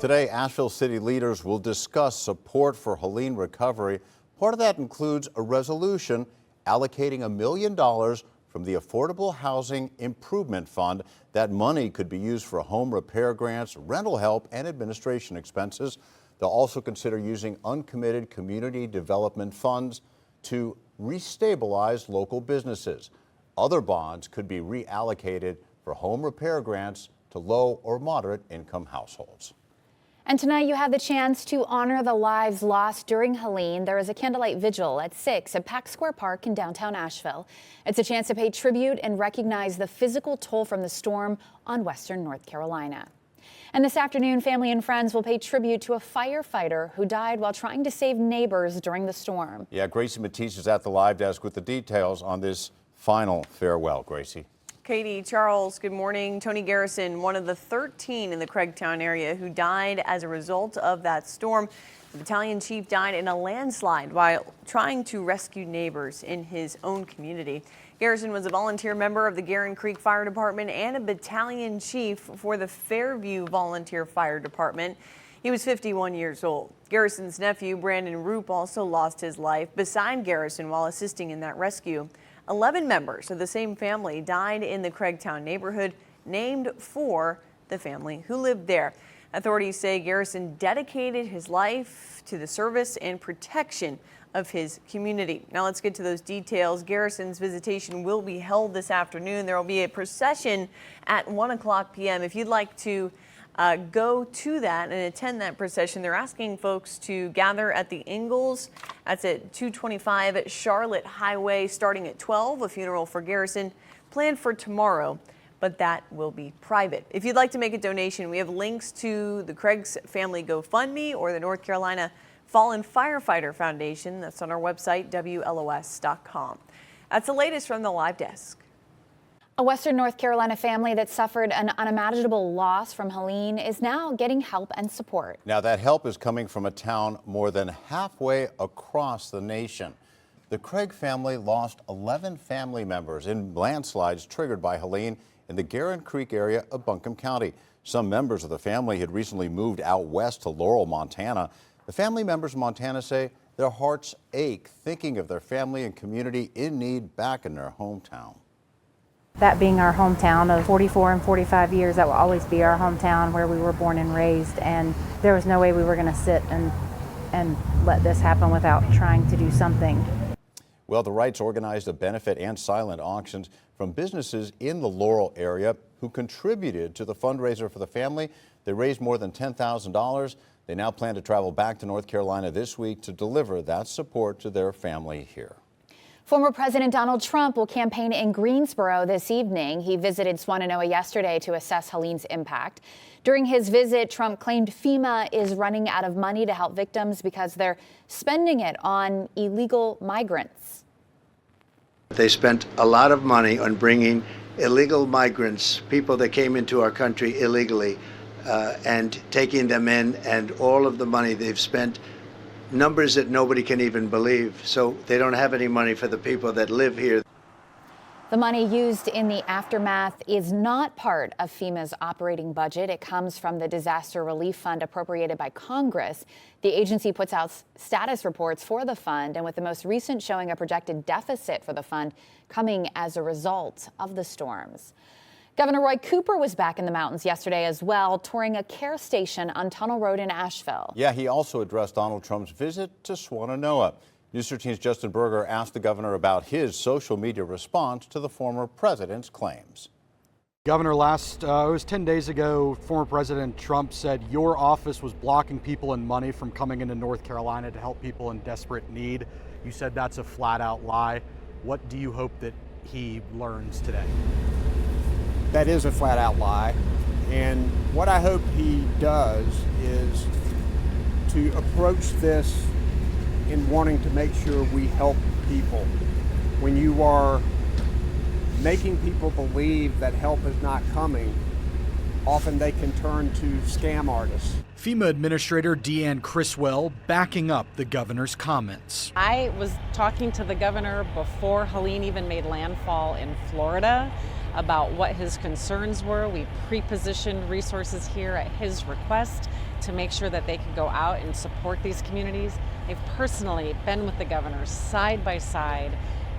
Today, Asheville City leaders will discuss support for Helene recovery. Part of that includes a resolution allocating $1 million from the Affordable Housing Improvement Fund. That money could be used for home repair grants, rental help, and administration expenses. They'll also consider using uncommitted community development funds to restabilize local businesses. Other bonds could be reallocated for home repair grants to low or moderate income households. And tonight you have the chance to honor the lives lost during Helene. There is a candlelight vigil at 6 at Pack Square Park in downtown Asheville. It's a chance to pay tribute and recognize the physical toll from the storm on western North Carolina. And this afternoon, family and friends will pay tribute to a firefighter who died while trying to save neighbors during the storm. Yeah, Gracie Matisse is at the live desk with the details on this final farewell. Gracie. Katie, Charles, good morning. Tony Garrison, one of the 13 in the Craigtown area who died as a result of that storm. The battalion chief died in a landslide while trying to rescue neighbors in his own community. Garrison was a volunteer member of the Guerin Creek Fire Department and a battalion chief for the Fairview Volunteer Fire Department. He was 51 years old. Garrison's nephew, Brandon Roop, also lost his life beside Garrison while assisting in that rescue. 11 members of the same family died in the Craigtown neighborhood, named for the family who lived there. Authorities say Garrison dedicated his life to the service and protection of his community. Now let's get to those details. Garrison's visitation will be held this afternoon. There will be a procession at 1:00 p.m. If you'd like to go to that and attend that procession, they're asking folks to gather at the Ingalls. That's at 225 at Charlotte Highway, starting at 12. A funeral for Garrison planned for tomorrow, but that will be private. If you'd like to make a donation, we have links to the Craig's Family GoFundMe or the North Carolina Fallen Firefighter Foundation. That's on our website, WLOS.com. That's the latest from the live desk. A western North Carolina family that suffered an unimaginable loss from Helene is now getting help and support. Now that help is coming from a town more than halfway across the nation. The Craig family lost 11 family members in landslides triggered by Helene in the Guerin Creek area of Buncombe County. Some members of the family had recently moved out west to Laurel, Montana. The family members in Montana say their hearts ache thinking of their family and community in need back in their hometown. That being our hometown of 44 and 45 years, that will always be our hometown where we were born and raised. And there was no way we were going to sit and let this happen without trying to do something. Well, the Wrights organized a benefit and silent auctions from businesses in the Laurel area who contributed to the fundraiser for the family. They raised more than $10,000. They now plan to travel back to North Carolina this week to deliver that support to their family here. Former President Donald Trump will campaign in Greensboro this evening. He visited Swannanoa yesterday to assess Helene's impact. During his visit, Trump claimed FEMA is running out of money to help victims because they're spending it on illegal migrants. They spent a lot of money on bringing illegal migrants, people that came into our country illegally, and taking them in, and all of the money they've spent, numbers that nobody can even believe. So they don't have any money for the people that live here. The money used in the aftermath is not part of FEMA's operating budget. It comes from the Disaster Relief Fund appropriated by Congress. The agency puts out status reports for the fund, and with the most recent showing a projected deficit for the fund coming as a result of the storms. Governor Roy Cooper was back in the mountains yesterday as well, touring a care station on Tunnel Road in Asheville. Yeah, he also addressed Donald Trump's visit to Swannanoa. News 13's Justin Berger asked the governor about his social media response to the former president's claims. Governor, it was 10 days ago, former President Trump said your office was blocking people and money from coming into North Carolina to help people in desperate need. You said that's a flat out lie. What do you hope that he learns today? That is a flat out lie. And what I hope he does is to approach this in wanting to make sure we help people. When you are making people believe that help is not coming, often they can turn to scam artists. FEMA Administrator Deanne Criswell backing up the governor's comments. I was talking to the governor before Helene even made landfall in Florida. about what his concerns were. We pre-positioned resources here at his request to make sure that they could go out and support these communities. They've personally been with the governor side by side,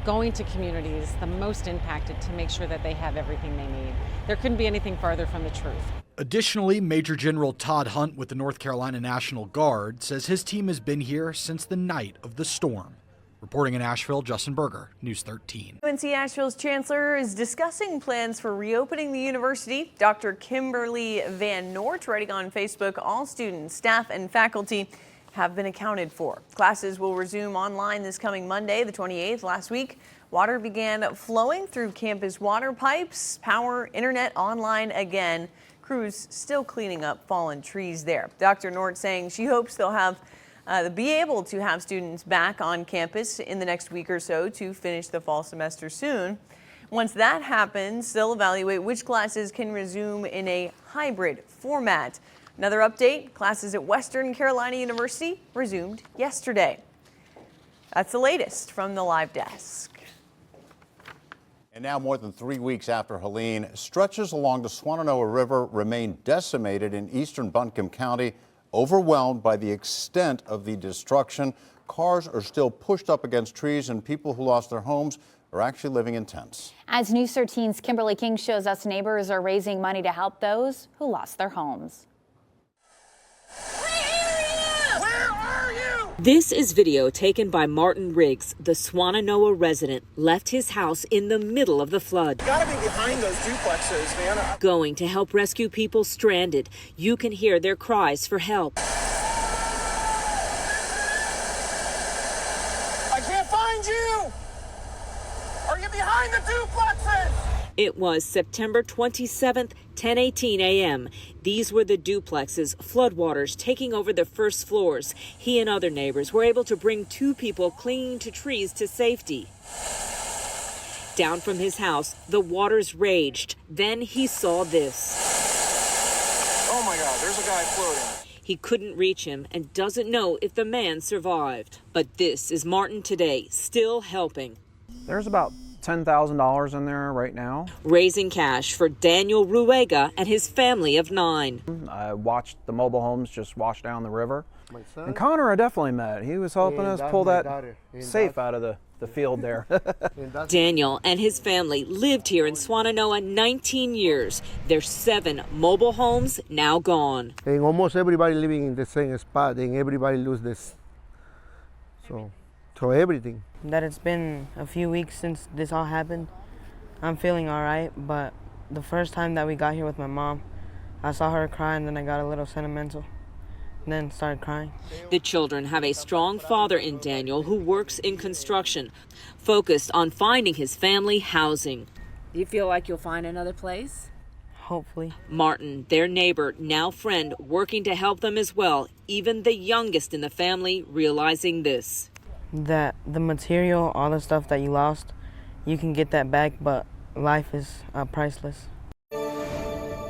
going to communities the most impacted to make sure that they have everything they need. There couldn't be anything farther from the truth. Additionally, Major General Todd Hunt with the North Carolina National Guard says his team has been here since the night of the storm. Reporting in Asheville, Justin Berger, News 13. UNC Asheville's chancellor is discussing plans for reopening the university. Dr. Kimberly Van Noort writing on Facebook, all students, staff, and faculty have been accounted for. Classes will resume online this coming Monday, the 28th. Last week, water began flowing through campus water pipes, power, internet online again. Crews still cleaning up fallen trees there. Dr. Noort saying she hopes they'll be able to have students back on campus in the next week or so to finish the fall semester soon. Once that happens, they'll evaluate which classes can resume in a hybrid format. Another update, classes at Western Carolina University resumed yesterday. That's the latest from the live desk. And now, more than 3 weeks after Helene, stretches along the Swannanoa River remain decimated in eastern Buncombe County, overwhelmed by the extent of the destruction. Cars are still pushed up against trees, and people who lost their homes are actually living in tents. As News 13's Kimberly King shows us, neighbors are raising money to help those who lost their homes. This is video taken by Martin Riggs, the Swannanoa resident, left his house in the middle of the flood. You gotta be behind those duplexes, man. Going to help rescue people stranded. You can hear their cries for help. I can't find you! Are you behind the duplexes? It was September 27th, 10:18 a.m. These were the duplexes, floodwaters taking over the first floors. He and other neighbors were able to bring 2 people clinging to trees to safety. Down from his house, the waters raged. Then he saw this. Oh my God, there's a guy floating. He couldn't reach him and doesn't know if the man survived. But this is Martin today, still helping. There's about $10,000 in there right now. Raising cash for Daniel Ruega and his family of 9. I watched the mobile homes just wash down the river. And Connor I definitely met. He was helping us pull that safe out of the field there. Daniel and his family lived here in Swannanoa 19 years. Their 7 mobile homes now gone. And almost everybody living in the same spot, and everybody lose this. So everything. That it's been a few weeks since this all happened. I'm feeling all right, but the first time that we got here with my mom, I saw her cry and then I got a little sentimental and then started crying. The children have a strong father in Daniel who works in construction, focused on finding his family housing. Do you feel like you'll find another place? Hopefully. Martin, their neighbor, now friend, working to help them as well, even the youngest in the family realizing this. That the material, all the stuff that you lost, you can get that back, but life is priceless.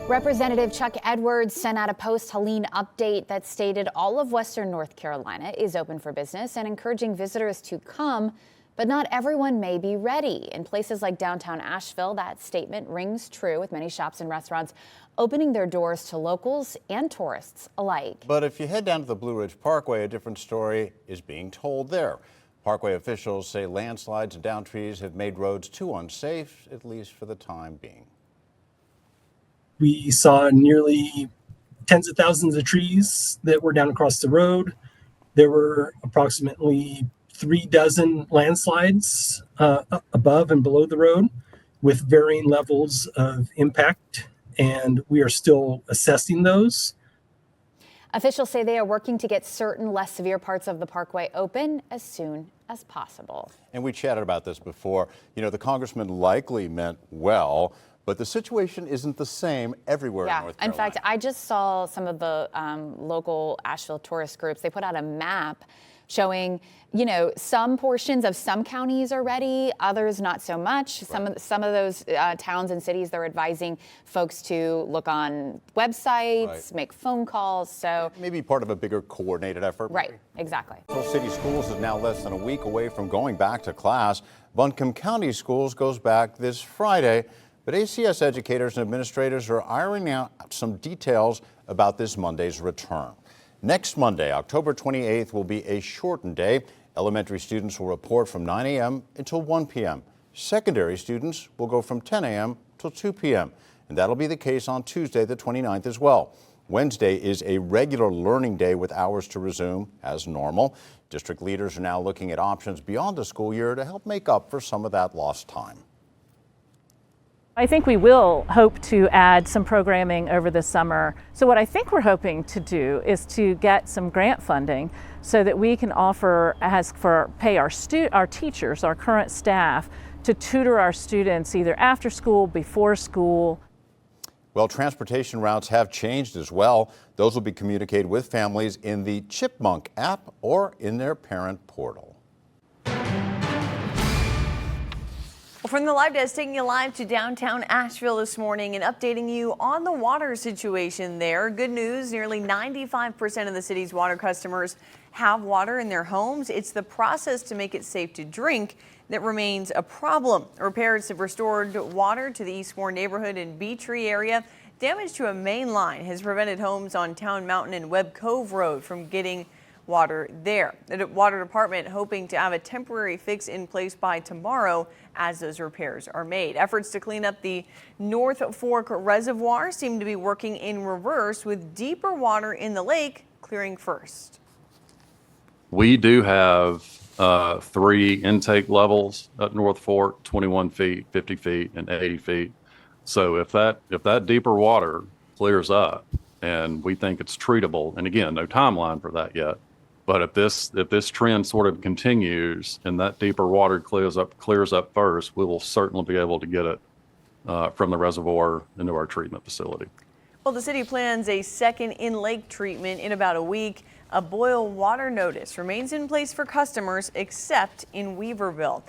Representative Chuck Edwards sent out a post-Helene update that stated all of Western North Carolina is open for business and encouraging visitors to come, but not everyone may be ready. In places like downtown Asheville, that statement rings true, with many shops and restaurants opening their doors to locals and tourists alike. But if you head down to the Blue Ridge Parkway, a different story is being told there. Parkway officials say landslides and downed trees have made roads too unsafe, at least for the time being. We saw nearly tens of thousands of trees that were down across the road. There were approximately 36 landslides above and below the road with varying levels of impact, and we are still assessing those. Officials say they are working to get certain less severe parts of the Parkway open as soon as possible. And we chatted about this before. You know, the congressman likely meant well, but the situation isn't the same everywhere in North Carolina. In fact, I just saw some of the local Asheville tourist groups. They put out a map showing, you know, some portions of some counties are ready, others not so much. Right. Some of those towns and cities, they're advising folks to look on websites, make phone calls. So maybe part of a bigger coordinated effort. Right, exactly. Asheville City Schools is now less than a week away from going back to class. Buncombe County Schools goes back this Friday. But ACS educators and administrators are ironing out some details about this Monday's return. Next Monday, October 28th, will be a shortened day. Elementary students will report from 9 a.m. until 1 p.m. Secondary students will go from 10 a.m. till 2 p.m. And that'll be the case on Tuesday, the 29th as well. Wednesday is a regular learning day with hours to resume as normal. District leaders are now looking at options beyond the school year to help make up for some of that lost time. I think we will hope to add some programming over the summer. So what I think we're hoping to do is to get some grant funding so that we can pay our teachers, our current staff, to tutor our students either after school, before school. Well, transportation routes have changed as well. Those will be communicated with families in the Chipmunk app or in their parent portal. Well, from the live desk, taking you live to downtown Asheville this morning and updating you on the water situation there. Good news, nearly 95% of the city's water customers have water in their homes. It's the process to make it safe to drink that remains a problem. Repairs have restored water to the Eastmore neighborhood and Bee Tree area. Damage to a main line has prevented homes on Town Mountain and Webb Cove Road from getting water there. The water department hoping to have a temporary fix in place by tomorrow as those repairs are made. Efforts to clean up the North Fork Reservoir seem to be working in reverse, with deeper water in the lake clearing first. We do have 3 intake levels at North Fork: 21 feet, 50 feet, and 80 feet. So if that deeper water clears up, and we think it's treatable, and again, no timeline for that yet, but if this trend sort of continues and that deeper water clears up first, we will certainly be able to get it from the reservoir into our treatment facility. Well, the city plans a second in-lake treatment in about a week. A boil water notice remains in place for customers except in Weaverville.